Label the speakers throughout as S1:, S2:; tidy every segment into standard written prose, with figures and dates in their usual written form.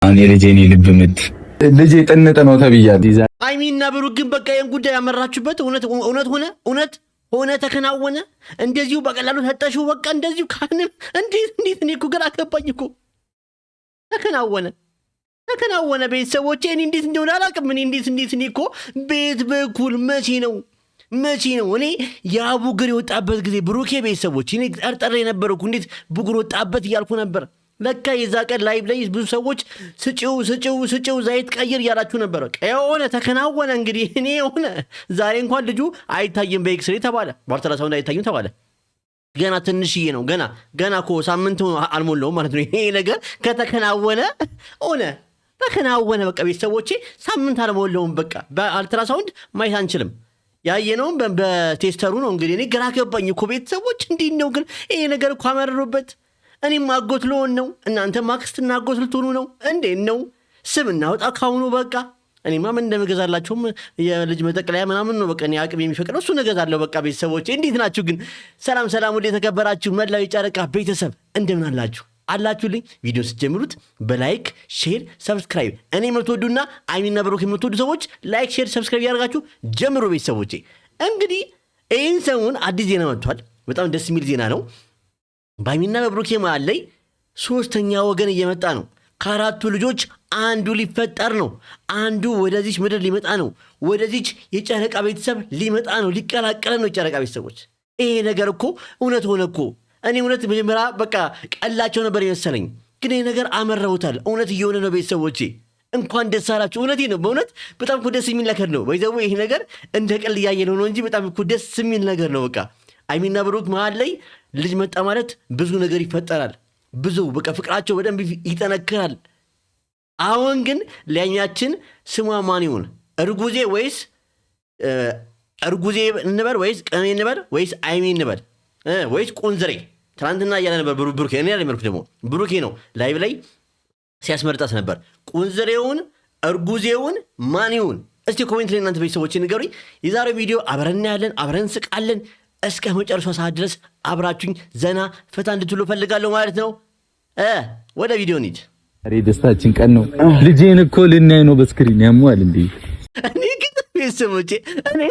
S1: አኔ ልጄኔ ልብ ምት ልጄ ጥንጥ ነው ተብያለሁ።
S2: አይሚና ብሩክ ግን በቃ ይሄን ጉዳይ ያመራችሁበት እውነት ሆነ ተከናወነ። እንደዚሁ በቀላሉ ተጠሽው በቃ እንደዚሁ ካንም እንዴት እኔ እኮ ግራ ገባኝ እኮ። ተከናወነ ቤተሰቦቼ። እኔ እንዴት እንደሆነ አላውቅም። እኔ እንዴት እኔ እኮ ቤት በኩል መቼ ነው እኔ ያ ቡግር የወጣበት ጊዜ ብሩኬ ቤተሰቦች እኔ ጠርጠር የነበረው እኮ እንዴት ቡግር ወጣበት እያልኩ ነበር። ለካ የዛ ቀን ላይቭ ላይ ብዙ ሰዎች ስጭው ዘይት ቀይር እያላችሁ ነበረ። የሆነ ተከናወነ እንግዲህ እኔ የሆነ ዛሬ እንኳን ልጁ አይታይም በኤክስሬ ተባለ፣ በአልትራሳውንድ አይታይም ተባለ። ገና ትንሽዬ ነው ገና እኮ ሳምንት አልሞላውም ማለት ነው። ይሄ ነገር ከተከናወነ ተከናወነ በቃ ቤተሰቦቼ። ሳምንት አልሞላውም በቃ በአልትራሳውንድ ማየት አንችልም። ያየነውም በቴስተሩ ነው እንግዲህ። እኔ ግራ ገባኝ እኮ ቤተሰቦች። እንዴት ነው ግን ይሄ ነገር እኮ አመረሩበት። እኔም አጎት ልሆን ነው፣ እናንተም አክስትና አጎት ልትሆኑ ነው። እንዴት ነው ስም እናውጣ ካሁኑ በቃ። እኔማ ምን እንደምገዛላችሁም የልጅ መጠቅለያ ምናምን ነው በቃ። እኔ አቅም የሚፈቅደው እሱ እገዛለሁ በቃ። ቤተሰቦች እንዴት ናችሁ ግን? ሰላም ወደ የተከበራችሁ መላው የጨረቃ ቤተሰብ እንደምን አላችሁ? አላችሁልኝ? ቪዲዮ ስትጀምሩት በላይክ ሼር ሰብስክራይብ፣ እኔ የምትወዱና አይሚና ብሩክ የምትወዱ ሰዎች ላይክ ሼር ሰብስክራይብ ያደርጋችሁ ጀምሮ ቤተሰቦቼ። እንግዲህ ይህን ሰሞን አዲስ ዜና መጥቷል። በጣም ደስ የሚል ዜና ነው። በአይሚና በብሩኬ መሃል ላይ ሶስተኛ ወገን እየመጣ ነው። ከአራቱ ልጆች አንዱ ሊፈጠር ነው። አንዱ ወደዚች ምድር ሊመጣ ነው። ወደዚች የጨረቃ ቤተሰብ ሊመጣ ነው። ሊቀላቀለ ነው የጨረቃ ቤተሰቦች። ይሄ ነገር እኮ እውነት ሆነ እኮ። እኔ እውነት መጀመሪያ በቃ ቀላቸው ነበር የመሰለኝ፣ ግን ይሄ ነገር አመረውታል። እውነት እየሆነ ነው ቤተሰቦቼ። እንኳን ደስ አላችሁ። እውነቴ ነው። በእውነት በጣም እኮ ደስ የሚል ነገር ነው። በይዘው ይሄ ነገር እንደ ቀል እያየ ነው እንጂ በጣም እኮ ደስ የሚል ነገር ነው። በቃ አይሚና ብሩክ መሃል ላይ ልጅ መጣ ማለት ብዙ ነገር ይፈጠራል። ብዙ በቃ ፍቅራቸው በደንብ ይጠነክራል። አሁን ግን ለኛችን ስሟ ማን ይሁን? እርጉዜ ወይስ እርጉዜ እንበል ወይስ ቀሜ እንበል ወይስ አይሚ እንበል ወይስ ቁንዝሬ? ትናንትና እያለ ነበር ብሩኬ። እኔ ያለ መልኩ ደግሞ ብሩኬ ነው ላይቭ ላይ ሲያስመርጣት ነበር። ቁንዝሬውን እርጉዜውን ማን ይሁን? እስቲ ኮሜንት ላይ እናንተ ቤተሰቦች ንገሩኝ። የዛሬው ቪዲዮ አብረን እናያለን፣ አብረን እንስቃለን። እስከ መጨረሻው ሰዓት ድረስ አብራችሁኝ ዘና ፈታ እንድትሉ ፈልጋለሁ ማለት ነው። ወደ ቪዲዮ እንሂድ።
S1: ዛሬ ደስታችን ቀን ነው። ልጄን እኮ ልናይ ነው በስክሪን። ያሟል እንዴ?
S2: እኔ ግን ቤተሰቦቼ እኔ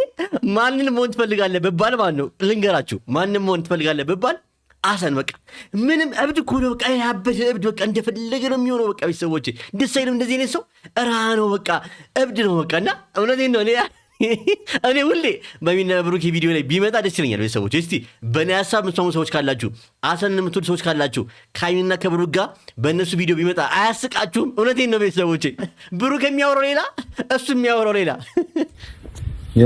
S2: ማንን መሆን ትፈልጋለህ ብባል ማለት ነው ልንገራችሁ። ማንን መሆን ትፈልጋለህ ብባል አሰን በቃ ምንም እብድ እኮ ነው። በቃ ያበደ እብድ በቃ እንደፈለገ ነው የሚሆነው። በቃ ቤተሰቦቼ ደስ አይልም እንደዚህ አይነት ሰው ነው በቃ እብድ ነው በቃ። እና እውነቴን ነው እኔ ሁሌ በሚና ብሩክ ቪዲዮ ላይ ቢመጣ ደስ ይለኛል ቤተሰቦች። እስቲ በእኔ ሀሳብ የምትሰሙ ሰዎች ካላችሁ፣ አሰን የምትወዱ ሰዎች ካላችሁ ከአይሚና ከብሩክ ጋር በእነሱ ቪዲዮ ቢመጣ አያስቃችሁም? እውነቴን ነው ቤተሰቦቼ። ብሩክ የሚያወራው ሌላ፣ እሱ የሚያወራው ሌላ።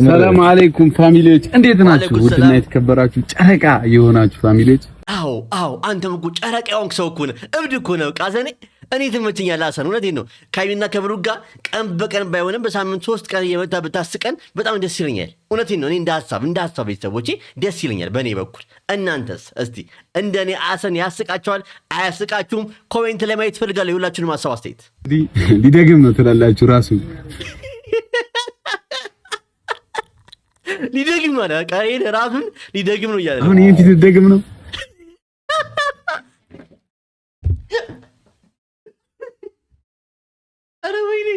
S3: ሰላም አለይኩም ፋሚሊዎች፣ እንዴት ናችሁ? ውድና የተከበራችሁ ጨረቃ የሆናችሁ ፋሚሊዎች።
S2: አዎ አንተም እኮ ጨረቃ የሆንክ ሰው እኮ ነህ፣ እብድ እኮ ነው በቃ። እኔ ትመችኛለህ አሰን፣ እውነቴን ነው። ከአይሚና ከብሩክ ጋር ቀን በቀን ባይሆንም በሳምንት 3 ቀን እየመጣ ብታስቀን በጣም ደስ ይለኛል። እውነቴን ነው። እኔ እንደ ሀሳብ ቤተሰቦቼ ደስ ይለኛል በእኔ በኩል። እናንተስ እስቲ እንደ እኔ አሰን ያስቃቸዋል አያስቃችሁም? ኮሜንት ላይ ማየት እፈልጋለሁ የሁላችሁንም ሀሳብ አስተያየት።
S3: ሊደግም ነው ትላላችሁ ራሱ
S2: ሊደግም ማለት በቃ ራሱን ሊደግም ነው እያለ
S3: አሁን ይሄን ፊት ሊደግም ነው።
S2: አረ ወይኔ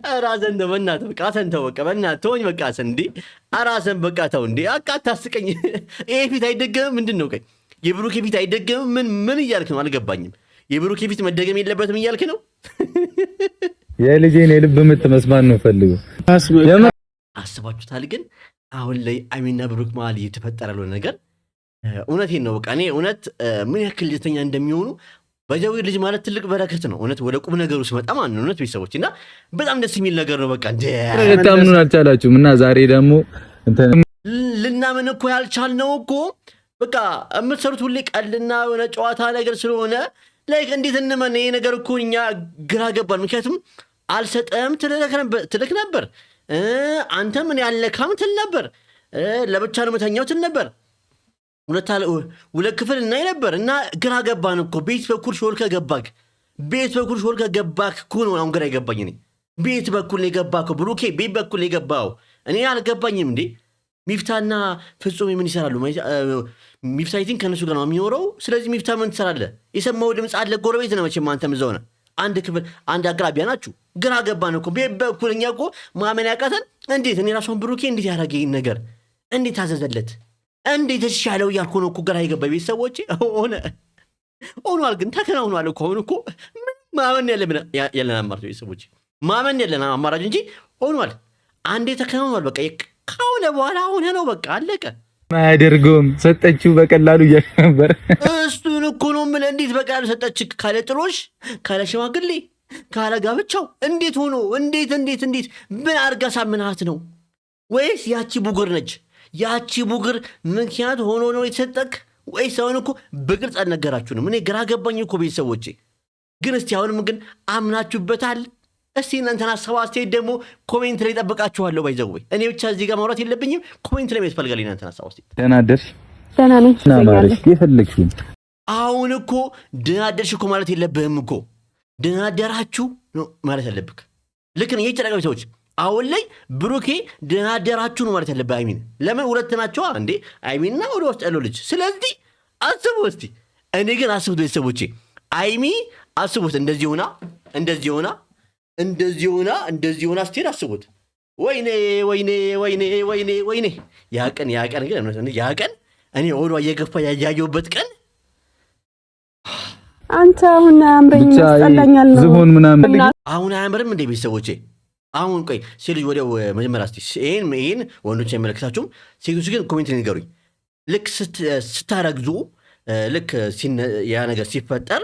S2: አራዘን ነው በእናትህ በቃ አሰን ተው በቃ በእናትህ ተወኝ በቃ አሰን እንዴ አራዘን በቃ ተው እንዴ በቃ አታስቀኝ። ይሄ ፊት አይደገምም። ምንድን ነው ቀኝ የብሩክ ፊት አይደገምም? ምን እያልክ ነው? አልገባኝም። የብሩክ ፊት መደገም የለበትም እያልክ ነው?
S1: የልጄን የልብ ምት መስማት ነው ፈልገው።
S2: አስባችሁታል? ግን አሁን ላይ አይሚና ብሩክ መሀል እየተፈጠረ ያለው ነገር እውነቴን ነው በቃ። እኔ እውነት ምን ያክል ደስተኛ እንደሚሆኑ በጀው ልጅ ማለት ትልቅ በረከት ነው። እውነት ወደ ቁም ነገሩ ሲመጣ ማለት ነው እውነት ቤተሰቦች እና በጣም ደስ የሚል ነገር ነው። በቃ
S1: ታምኑን አልቻላችሁም እና ዛሬ ደግሞ
S2: ልናምን እኮ ያልቻልነው እኮ በቃ የምትሰሩት ሁሌ ቀልና የሆነ ጨዋታ ነገር ስለሆነ ላይክ እንዴት እንመን? ይሄ ነገር እኮ እኛ ግራ ገባን። ምክንያቱም አልሰጠም ትልክ ነበር፣ አንተ ምን ያልነካም ትል ነበር፣ ለብቻ ነው መተኛው ትል ነበር፣ ሁለት ክፍል እናይ ነበር እና ግራ ገባን እኮ። ቤት በኩል ሾልከ ገባክ እኮ ነው አሁን ግራ የገባኝ እኔ። ቤት በኩል ነው የገባከው ብሩኬ፣ ቤት በኩል ነው የገባው። እኔ አልገባኝም እንዴ ሚፍታና ፍጹም ምን ይሰራሉ? ሚፍታይቲን ከነሱ ጋር ነው የሚኖረው ስለዚህ ሚፍታ ምን ትሰራለህ የሰማው ድምጽ አለ ጎረቤት ነው መቼም አንተም እዛው ነህ አንድ ክፍል አንድ አቅራቢያ ናችሁ ግራ ገባን እኮ በኩልኛ እኮ ማመን ያቃተን እንዴት እኔ ራሱን ብሩኬ እንዴት ያደረገኝ ነገር እንዴት አዘዘለት እንዴት ተሻለው ያልኩ ነው እኮ ግራ ይገባ ቤተሰቦቼ ሆኗል ግን ተከናውኗል እኮ አሁን እኮ ማመን ያለን አማራጭ ቤተሰቦቼ ማመን ያለን አማራጭ እንጂ ሆኗል አንዴ ተከናውኗል በቃ ከሆነ በኋላ ሆነ ነው በቃ አለቀ
S1: ማያደርገውም ሰጠችው በቀላሉ እያከበር
S2: እሱን እኮ ነው ምን እንዴት በቀላሉ ሰጠች ካለ ጥሎሽ ካለ ሽማግሌ ካለ ጋብቻው እንዴት ሆኖ እንዴት ምን አርጋ ሳምናት ነው ወይስ ያቺ ቡግር ነች ያቺ ቡግር ምክንያት ሆኖ ነው የተሰጠክ ወይስ አሁን እኮ በግልጽ አልነገራችሁ ነው እኔ ግራ ገባኝ እኮ ቤተሰቦቼ ግን እስቲ አሁንም ግን አምናችሁበታል እስቲ እናንተና ሰዋስቴ ደግሞ ኮሜንት ላይ ጠብቃችኋለሁ ባይዘው እኔ ብቻ እዚህ ጋር ማውራት የለብኝም ኮሜንት ላይ መስፈልጋለኝ እናንተና ሰዋስቴ
S1: ደናደርሽ
S4: ደናነኝ
S1: ናማረሽ የፈለግሽኝ
S2: አሁን እኮ ደናደርሽ እኮ ማለት የለብህም እኮ ደናደራችሁ ነው ማለት ያለብክ ልክ ነው የጨረቃው ሰዎች አሁን ላይ ብሩኬ ደናደራችሁ ነው ማለት ያለብህ አይሚን ለምን ሁለት ናቸው እንዴ አይሚንና ወደ ውስጥ ያለው ልጅ ስለዚህ አስቡ እስቲ እኔ ግን አስቡት ቤተሰቦቼ አይሚ አስቡት እንደዚህ ሆና ስትሄድ አስቡት ወይኔ ያቀን ግን ያቀን እኔ ወዷ እየገፋ ያያየውበት ቀን
S4: አንተ አሁን አምረኝ ያስጠላኛል ነው
S1: ዝሆን ምናምን
S2: አሁን አያምርም እንደ ቤተሰቦቼ አሁን ቆይ ሴት ልጅ ወዲያው መጀመሪያ እስቲ ይሄን ወንዶች አይመለከታችሁም ሴቶች ግን ኮሜንት ላይ ንገሩኝ ልክ ስታረግዙ ልክ ያ ነገር ሲፈጠር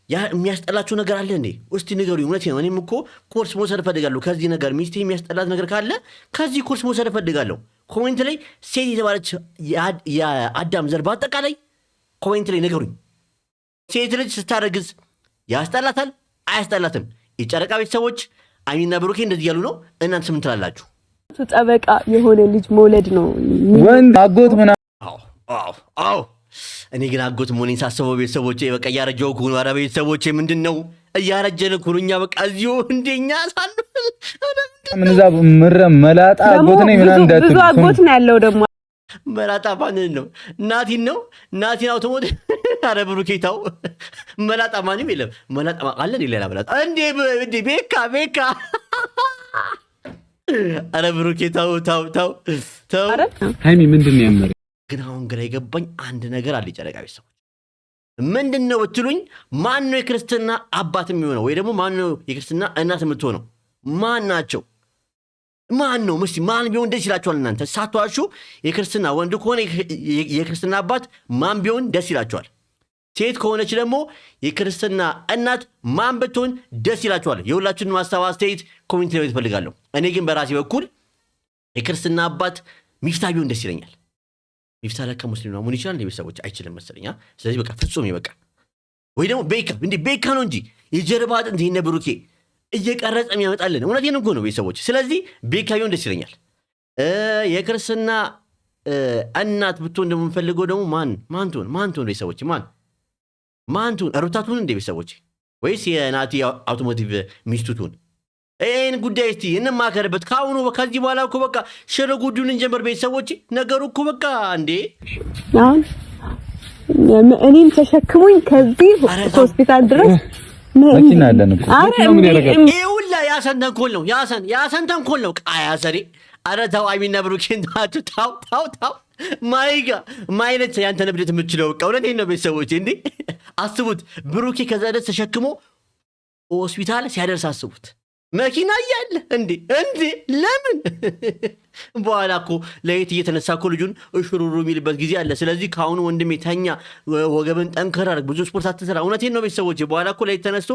S2: ያ የሚያስጠላችሁ ነገር አለ እንዴ እስቲ ንገሩኝ እውነቴ ነው እኔም እኮ ኮርስ መውሰድ እፈልጋለሁ ከዚህ ነገር ሚስቴ የሚያስጠላት ነገር ካለ ከዚህ ኮርስ መውሰድ እፈልጋለሁ ኮሜንት ላይ ሴት የተባለች የአዳም ዘር በአጠቃላይ ኮሜንት ላይ ንገሩኝ ሴት ልጅ ስታረግዝ ያስጠላታል አያስጠላትም የጨረቃ ቤተሰቦች አይሚና ብሩኬ እንደዚህ ያሉ ነው እናንተ ምን ትላላችሁ
S4: ጠበቃ የሆነ ልጅ መውለድ ነው
S1: ወንድ አጎት ምናምን
S2: አዎ እኔ ግን አጎት መሆኔን ሳስበው ቤተሰቦቼ በቃ እያረጀው እኮ ነው። ኧረ ቤተሰቦቼ ምንድን ነው እያረጀን እኮ ነው እኛ በቃ እዚሁ እንደኛ ሳንል
S1: ምን እዛ መላጣ አጎት ነኝ ምናምን እንዳትሉ
S4: ብዙ አጎት ነው ያለው ደግሞ
S2: መላጣ ማንን ነው ናቲን አውቶሞት ኧረ ብሩኬታው መላጣ ማንም የለም መላጣ አለን ሌላ መላጣ እንዴ ቤካ ኧረ ብሩኬታው ታው
S3: ሃይሚ ምንድን ነው ያመረ
S2: ግን አሁን ግራ የገባኝ አንድ ነገር አለ ጨረቃ ቤተሰቦች ምንድን ነው ብትሉኝ ማን ነው የክርስትና አባት የሚሆነው ወይ ደግሞ ማን ነው የክርስትና እናት የምትሆነው ማን ናቸው ማን ነው ምስቲ ማን ቢሆን ደስ ይላችኋል እናንተ ሳትዋሹ የክርስትና ወንድ ከሆነ የክርስትና አባት ማን ቢሆን ደስ ይላችኋል ሴት ከሆነች ደግሞ የክርስትና እናት ማን ብትሆን ደስ ይላችኋል የሁላችሁን ማስተዋል አስተያየት ኮሜንት ላይ ትፈልጋለሁ እኔ ግን በራሴ በኩል የክርስትና አባት ሚፍታ ቢሆን ደስ ይለኛል ሚፍታ ለካ ሙስሊም ነው ምን ይችላል ለቤተሰቦች አይችልም መሰለኛ ስለዚህ በቃ ፍጹም ይበቃ ወይ ደግሞ ቤካ ነው እንጂ የጀርባ አጥንት ይሄን ብሩኬ እየቀረጸ የሚያመጣልን እውነቴን እኮ ነው ቤተሰቦች ስለዚህ ቤካ ቢሆን ደስ ይለኛል የክርስትና እናት ብትሆን እንደምንፈልገው ደግሞ ማን ትሆን ቤተሰቦች ማን ትሆን ሩታቱን እንደ ቤተሰቦች ወይስ የናቲ አውቶሞቲቭ ሚስቱ ትሆን ይህን ጉዳይ እስቲ እንማከርበት ካሁኑ ከዚህ በኋላ እኮ በቃ ሽርጉዱን እንጀምር ቤተሰቦች ነገሩ እኮ በቃ እንዴ
S4: አሁን እኔም ተሸክሙኝ ከዚህ ሆስፒታል ድረስ
S1: መኪና አለን እኮ
S2: ይውላ ያሰን ተንኮል ነው ቃያሰሪ አረ ተው አይሚና ብሩኬን ታው ማይነት ያንተ ነብደት የምትችለው እውነቴን ነው ቤተሰቦች እንዴ አስቡት ብሩኬ ከዛ ደስ ተሸክሞ ሆስፒታል ሲያደርስ አስቡት መኪና እያለ እንዴ ለምን በኋላ እኮ ለየት እየተነሳ እኮ ልጁን እሽሩሩ የሚልበት ጊዜ አለ ስለዚህ ከአሁኑ ወንድሜ ተኛ ወገብን ጠንከር አድርግ ብዙ ስፖርት አትሰራ እውነቴን ነው ቤተሰቦቼ በኋላ እኮ ለየት ተነስቶ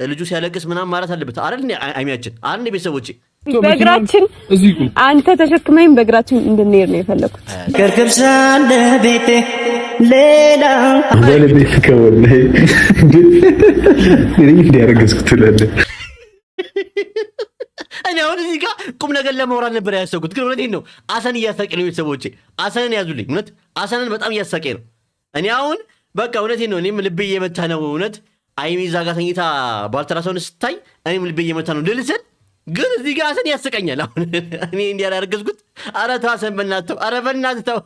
S2: ልጁ ሲያለቅስ ምናምን ማለት አለበት አይደል አይሚያችን አይደል ቤተሰቦቼ
S4: በእግራችን አንተ ተሸክመኝ በእግራችን እንድንሄድ ነው የፈለኩት
S5: ከርክብሳለ ቤቴ ሌላ
S1: ወለቤት ከወለ እንዲያረጋግጥ ትላለ
S2: እኔ አሁን እዚህ ጋር ቁም ነገር ለማውራት ነበር ያሰብኩት ግን እውነቴን ነው አሰን እያሳቀኝ ነው ቤተሰቦቼ አሰንን ያዙልኝ እውነት አሰንን በጣም እያሳቀኝ ነው እኔ አሁን በቃ እውነቴን ነው እኔም ልቤ እየመታ ነው እውነት አይሚ እዛ ጋር ተኝታ ባልተራሰውን ስታይ እኔም ልቤ እየመታ ነው ልልስል ግን እዚህ ጋር አሰን ያስቀኛል አሁን እኔ እንዲያ ያረጋግጥኩት ኧረ ተው አሰን በእናትህ ተው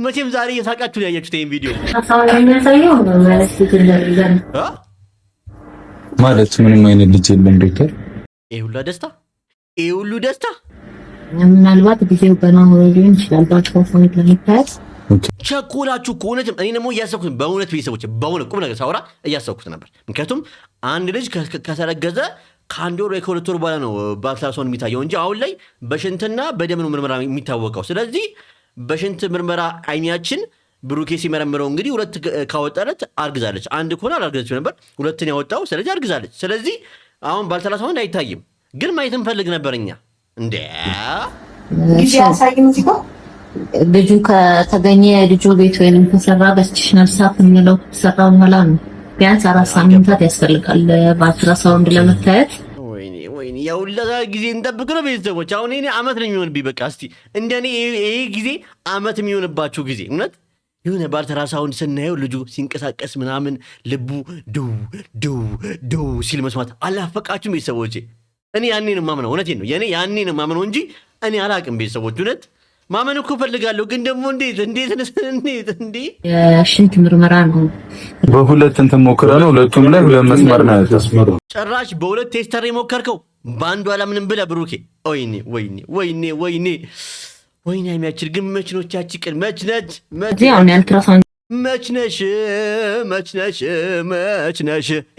S2: መቼም ዛሬ እየሳቃችሁ ያያችሁት ይሄን ቪዲዮ
S1: ማለት ምንም አይነት ልጅ የለም ዶክተር።
S2: ይሄ ሁሉ ደስታ
S6: ምናልባት ጊዜው ገና ሆኖ ሊሆን ይችላል። ባትፎን ለምታስ
S2: ቸኮላችሁ እኮ እውነትም እኔ ደግሞ እያሰብኩት በእውነት ቤተሰቦች በእውነት ቁም ነገር ሳወራ እያሰብኩት ነበር። ምክንያቱም አንድ ልጅ ከተረገዘ ከአንድ ወር ወይ ከሁለት ወር በኋላ ነው በአልትራሳውንድ የሚታየው እንጂ አሁን ላይ በሽንትና በደም ነው ምርመራ የሚታወቀው። ስለዚህ በሽንት ምርመራ አይናችን ብሩኬ ሲመረምረው እንግዲህ ሁለት ካወጣለት አርግዛለች። አንድ ከሆነ አላርገዘችም ነበር፣ ሁለትን ያወጣው ስለዚህ አርግዛለች። ስለዚህ አሁን በአልትራሳውንድ አይታይም፣ ግን ማየት እንፈልግ ነበር እኛ እንዴ
S6: ጊዜ ያሳይም እንጂ ልጁ ከተገኘ ልጁ ቤት ወይንም ተሰራ በስቲሽ ነርሳት ምንለው ተሰራው በኋላ ነው ቢያንስ 4 ሳምንታት ያስፈልጋል በአልትራሳውንድ ለመታየት።
S2: ወይኔ ያው ለዛ ጊዜ እንጠብቅ ነው ቤተሰቦች። አሁን እኔ አመት ነው የሚሆንብኝ። በቃ እስቲ እንደኔ ይሄ ጊዜ አመት የሚሆንባችሁ ጊዜ እውነት የሆነ በአልትራሳውንድ ስናየው ልጁ ሲንቀሳቀስ ምናምን ልቡ ደው ደው ደው ሲል መስማት አላፈቃችሁም ቤተሰቦቼ? እኔ ያኔ ነው የማምነው። እውነቴን ነው የኔ ያኔ ነው የማምነው እንጂ እኔ አላቅም ቤተሰቦች። እውነት ማመን እኮ ፈልጋለሁ፣ ግን ደግሞ እንዴት
S6: የሽንት ምርመራ ነው
S1: በሁለት እንትን ሞክረህ ነው ሁለቱም ላይ ሁለት መስመር ነው ያስመረው።
S2: ጭራሽ በሁለት ቴስተር የሞከርከው በአንዱ አላምንም ብለህ ብሩኬ። ወይኔ የሚያችል ግን መች ነው ያቺ ቀን? መች ነሽ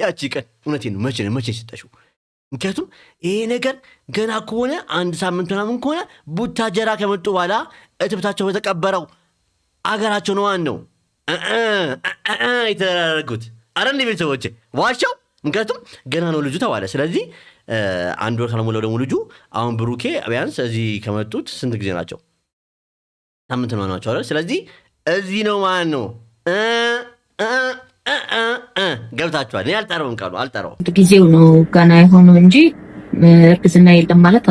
S2: ያቺ ቀን? እውነቴን ነው መች ሰጠሽው? ምክንያቱም ይሄ ነገር ገና ከሆነ አንድ ሳምንት ምናምን ከሆነ ቡታጀራ ከመጡ በኋላ እትብታቸው በተቀበረው አገራቸው ነው ዋናው የተደረጉት። አረ እንደ ቤተሰቦቼ ዋሻው። ምክንያቱም ገና ነው ልጁ ተባለ። ስለዚህ አንድ ወር ካልሞላው ደግሞ ልጁ አሁን ብሩኬ ቢያንስ እዚህ ከመጡት ስንት ጊዜ ናቸው? ሳምንት ነው ናቸው አይደል? ስለዚህ እዚህ ነው ማለት ነው። ገብታችኋል? እኔ አልጠራውም፣ ቃሉ አልጠራውም።
S6: ጊዜው ነው ገና የሆነው እንጂ እርግዝና የለም ማለት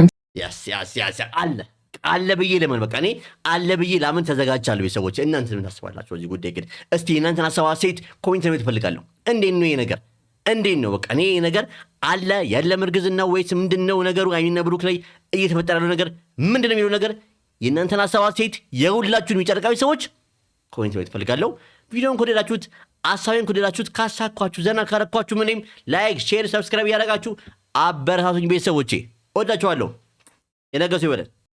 S2: አለ ብዬ ለምን በቃ እኔ አለ ብዬ ለምን ተዘጋጅቻለሁ። ቤተሰቦች እናንተ ምን ታስባላችሁ በዚህ ጉዳይ? ግን እስቲ እናንተን ሀሳብ አስተያየት ኮሜንት ላይ ትፈልጋለሁ። እንዴት ነው ይሄ ነገር? እንዴት ነው በቃ እኔ ነገር አለ የለም እርግዝና ወይስ ምንድነው ነገሩ? አይሚና ብሩክ ላይ እየተፈጠረ ያለው ነገር ምንድነው የሚለው ነገር የእናንተን ሀሳብ አስተያየት የሁላችሁን የጨረቃ ቤተሰቦች ኮሜንት ላይ ትፈልጋለሁ። ቪዲዮን ከወደዳችሁት አሳቤን ከወደዳችሁት ካሳኳችሁ ዘና ካረኳችሁ ምንም ላይክ ሼር ሰብስክራይብ ያደረጋችሁ አበረታቱኝ ቤተሰቦቼ። ወዳችኋለሁ። የነገሰው ይበለን።